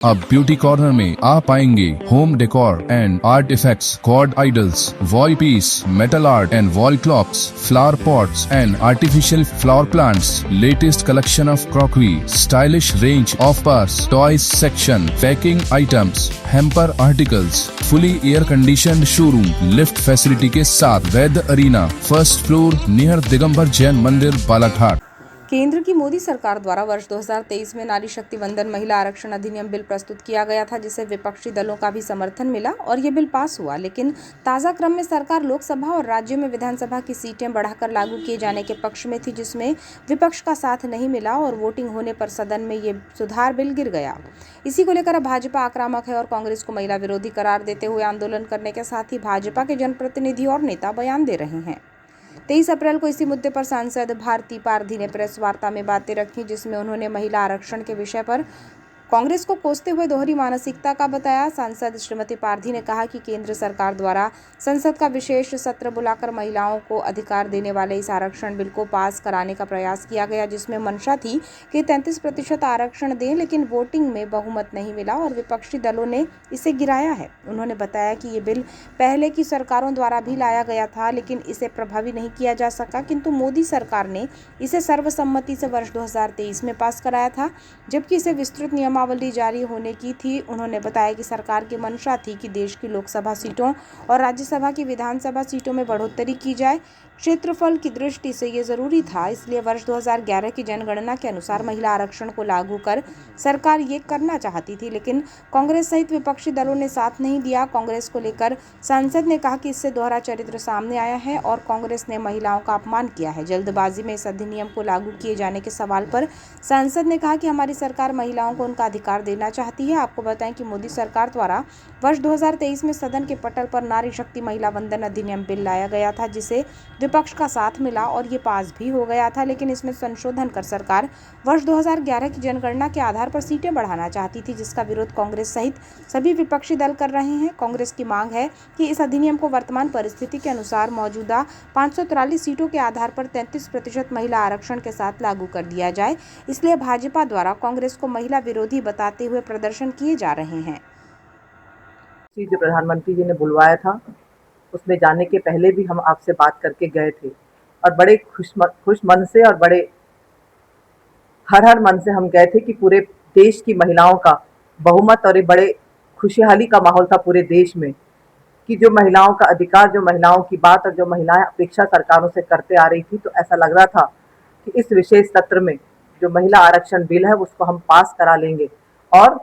अब beauty corner में आप पाएंगे home decor and art effects, cord idols, wall piece, metal art and wall clocks, flower pots and artificial flower plants, latest collection of crockery, stylish range of purse, toys section, packing items, hamper articles, fully air conditioned showroom, lift facility के साथ Vaidya arena, first floor near Digambar Jain मंदिर, बालाघाट। केंद्र की मोदी सरकार द्वारा वर्ष 2023 में नारी शक्ति वंदन महिला आरक्षण अधिनियम बिल प्रस्तुत किया गया था, जिसे विपक्षी दलों का भी समर्थन मिला और ये बिल पास हुआ। लेकिन ताज़ा क्रम में सरकार लोकसभा और राज्यों में विधानसभा की सीटें बढ़ाकर लागू किए जाने के पक्ष में थी, जिसमें विपक्ष का साथ नहीं मिला और वोटिंग होने पर सदन में ये सुधार बिल गिर गया। इसी को लेकर अब भाजपा आक्रामक है और कांग्रेस को महिला विरोधी करार देते हुए आंदोलन करने के साथ ही भाजपा के जनप्रतिनिधि और नेता बयान दे रहे हैं। 23 अप्रैल को इसी मुद्दे पर सांसद भारती पारधी ने प्रेस वार्ता में बातें रखी, जिसमें उन्होंने महिला आरक्षण के विषय पर कांग्रेस को कोसते हुए दोहरी मानसिकता का बताया। सांसद श्रीमती पारधी ने कहा कि केंद्र सरकार द्वारा संसद का विशेष सत्र बुलाकर महिलाओं को अधिकार देने वाले इस आरक्षण बिल को पास कराने का प्रयास किया गया, जिसमें मंशा थी कि 33% आरक्षण दें, लेकिन वोटिंग में बहुमत नहीं मिला और विपक्षी दलों ने इसे गिराया है। उन्होंने बताया कि ये बिल पहले की सरकारों द्वारा भी लाया गया था, लेकिन इसे प्रभावी नहीं किया जा सका, किंतु मोदी सरकार ने इसे सर्वसम्मति से वर्ष 2023 में पास कराया था, जबकि इसे विस्तृत नियमावली जारी होने की थी। उन्होंने बताया कि सरकार की मंशा थी कि देश की लोकसभा सीटों और राज्यसभा की विधानसभा सीटों में बढ़ोतरी की जाए। क्षेत्रफल की दृष्टि से ये जरूरी था, इसलिए वर्ष 2011 की जनगणना के अनुसार महिला आरक्षण को लागू कर सरकार ये करना चाहती थी, लेकिन कांग्रेस सहित विपक्षी दलों ने साथ नहीं दिया। कांग्रेस को लेकर सांसद ने कहा कि इससे दोहरा चरित्र सामने आया है और कांग्रेस ने महिलाओं का अपमान किया है। जल्दबाजी में इस अधिनियम को लागू किए जाने के सवाल पर सांसद ने कहा कि हमारी सरकार महिलाओं को उनका अधिकार देना चाहती है। आपको बताएं कि मोदी सरकार द्वारा वर्ष 2023 में सदन के पटल पर नारी शक्ति महिला वंदन अधिनियम बिल लाया गया था, जिसे विपक्ष का साथ मिला और ये पास भी हो गया था, लेकिन इसमें संशोधन कर सरकार वर्ष 2011 की जनगणना के आधार पर सीटें बढ़ाना चाहती थी, जिसका विरोध कांग्रेस सहित सभी विपक्षी दल कर रहे हैं। कांग्रेस की मांग है कि इस अधिनियम को वर्तमान परिस्थिति के अनुसार मौजूदा 543 सीटों के आधार पर 33% महिला आरक्षण के साथ लागू कर दिया जाए। इसलिए भाजपा द्वारा कांग्रेस को महिला विरोधी बताते हुए प्रदर्शन किए जा रहे हैं। जो प्रधानमंत्री जी ने बुलवाया था, उसमें जाने के पहले भी हम आपसे बात करके गए थे और बड़े खुश मन से और बड़े हर मन से हम गए थे कि पूरे देश की महिलाओं का बहुमत और एक बड़े खुशहाली का माहौल था पूरे देश में, कि जो महिलाओं का अधिकार, जो महिलाओं की बात और जो महिलाएं अपेक्षा सरकारों से करते आ रही थी, तो ऐसा लग रहा था कि इस विशेष सत्र में जो महिला आरक्षण बिल है उसको हम पास करा लेंगे और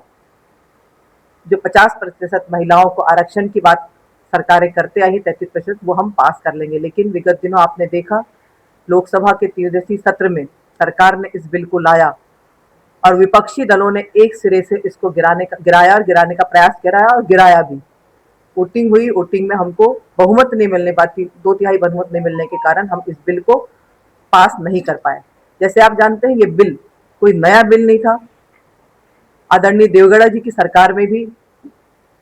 जो 50% महिलाओं को आरक्षण की बात सरकारें करते आई 33%, वो हम पास कर लेंगे। लेकिन विगत दिनों आपने देखा लोकसभा के 3 दिवसीय सत्र में सरकार ने इस बिल को लाया और विपक्षी दलों ने एक सिरे से इसको गिराने का प्रयास कराया और गिराया भी। वोटिंग हुई, वोटिंग में हमको बहुमत नहीं मिलने पाती, 2/3 बहुमत नहीं मिलने के कारण हम इस बिल को पास नहीं कर पाए। जैसे आप जानते हैं, ये बिल कोई नया बिल नहीं था। आदरणीय देवगौड़ा जी की सरकार में भी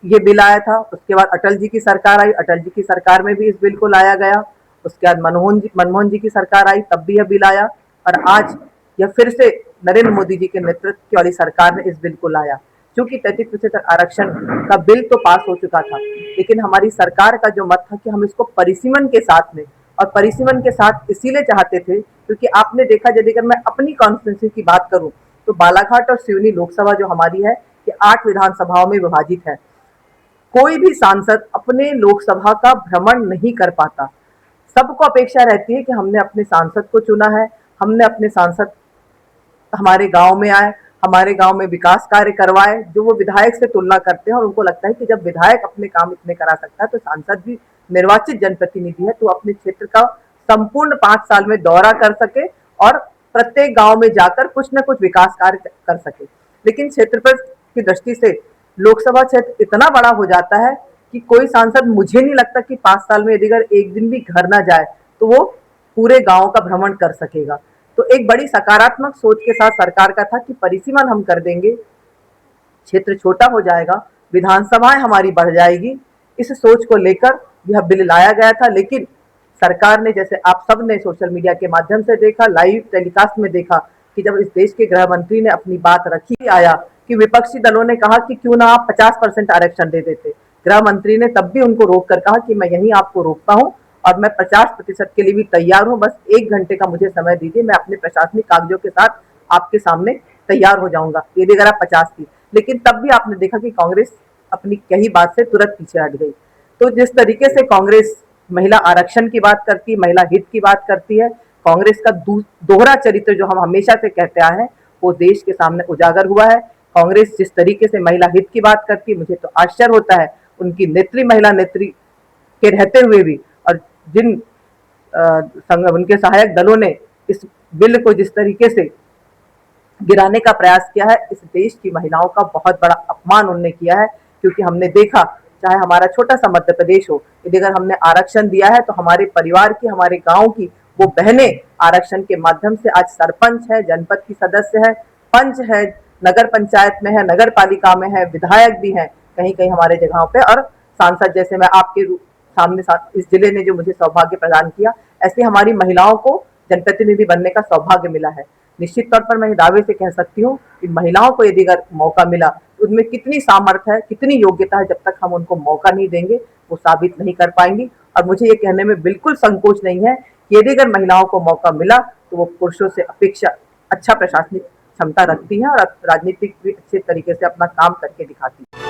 ये बिल आया था, उसके बाद अटल जी की सरकार आई, अटल जी की सरकार में भी इस बिल को लाया गया, उसके बाद मनमोहन जी की सरकार आई, तब भी यह बिल आया और आज यह फिर से नरेंद्र मोदी जी के नेतृत्व वाली सरकार ने इस बिल को लाया। क्योंकि 33% आरक्षण का बिल तो पास हो चुका था, लेकिन हमारी सरकार का जो मत था कि हम इसको परिसीमन के साथ में, और परिसीमन के साथ इसीलिए चाहते थे क्योंकि आपने देखा, यदि अगर मैं अपनी कॉन्स्टिट्यूंसी की बात करूं तो बालाघाट और सिवनी लोकसभा जो हमारी है, ये 8 विधानसभाओं में विभाजित है। कोई भी सांसद अपने लोकसभा का भ्रमण नहीं कर पाता। सबको अपेक्षा रहती है कि हमने अपने सांसद को चुना है, हमने अपने सांसद हमारे गांव में आए, हमारे गांव में विकास कार्य करवाए, जो वो विधायक से तुलना करते हैं और उनको लगता है कि जब विधायक अपने काम इतने करा सकता है तो सांसद भी निर्वाचित जनप्रतिनिधि है, तो अपने क्षेत्र का संपूर्ण 5 साल में दौरा कर सके और प्रत्येक गांव में जाकर कुछ न कुछ विकास कार्य कर सके। लेकिन क्षेत्रफल की दृष्टि से लोकसभा क्षेत्र इतना बड़ा हो जाता है कि कोई सांसद, मुझे नहीं लगता कि 5 साल में यदि अगर एक दिन भी घर ना जाए तो वो पूरे गांव का भ्रमण कर सकेगा। तो एक बड़ी सकारात्मक सोच के साथ सरकार का था कि परिसीमन हम कर देंगे, क्षेत्र छोटा हो जाएगा, विधानसभाएं हमारी बढ़ जाएगी। इस सोच को लेकर यह बिल लाया गया था, लेकिन सरकार ने, जैसे आप सब ने सोशल मीडिया के माध्यम से देखा, लाइव टेलीकास्ट में देखा, कि जब इस देश के गृह मंत्री ने अपनी बात रखी, आया कि विपक्षी दलों ने कहा कि क्यों ना आप 50% आरक्षण दे देते। गृह मंत्री ने तब भी उनको रोक कर कहा कि मैं यहीं आपको रोकता हूं और मैं 50% के लिए भी तैयार हूं, बस 1 घंटे का मुझे समय दीजिए, मैं अपने प्रशासनिक कागजों के साथ आपके सामने तैयार हो जाऊंगा, यदि अगर आप 50 की। लेकिन तब भी आपने देखा कि कांग्रेस अपनी कही बात से तुरंत पीछे हट गई। तो जिस तरीके से कांग्रेस महिला आरक्षण की बात करती है, महिला हित की बात करती है, कांग्रेस का दोहरा चरित्र जो हम हमेशा से कहते आए हैं वो देश के सामने उजागर हुआ है। कांग्रेस जिस तरीके से महिला हित की बात करती है, मुझे तो आश्चर्य होता है उनकी नेत्री, महिला नेत्री के रहते हुए भी, और जिन उनके सहायक दलों ने इस बिल को जिस तरीके से गिराने का प्रयास किया है, इस देश की महिलाओं का बहुत बड़ा अपमान उन्होंने किया है। क्योंकि हमने देखा, चाहे हमारा छोटा सा मध्य प्रदेश हो, यदि अगर हमने आरक्षण दिया है तो हमारे परिवार की, हमारे गांव की वो बहनें आरक्षण के माध्यम से आज सरपंच है, जनपद की सदस्य है, पंच है, नगर पंचायत में है, नगर पालिका में है, विधायक भी हैं कहीं कहीं हमारे जगहों पे, और सांसद जैसे मैं आपके सामने इस जिले ने जो मुझे सौभाग्य प्रदान किया, ऐसे हमारी महिलाओं को जनप्रतिनिधि बनने का सौभाग्य मिला है। निश्चित तौर पर मैं दावे से कह सकती हूँ कि महिलाओं को यदि अगर मौका मिला तो उनमें कितनी सामर्थ्य है, कितनी योग्यता है, जब तक हम उनको मौका नहीं देंगे वो साबित नहीं कर पाएंगी। और मुझे ये कहने में बिल्कुल संकोच नहीं है कि यदि अगर महिलाओं को मौका मिला तो वो पुरुषों से अपेक्षा अच्छा प्रशासनिक क्षमता रखती है और राजनीतिक भी अच्छे तरीके से अपना काम करके दिखाती है।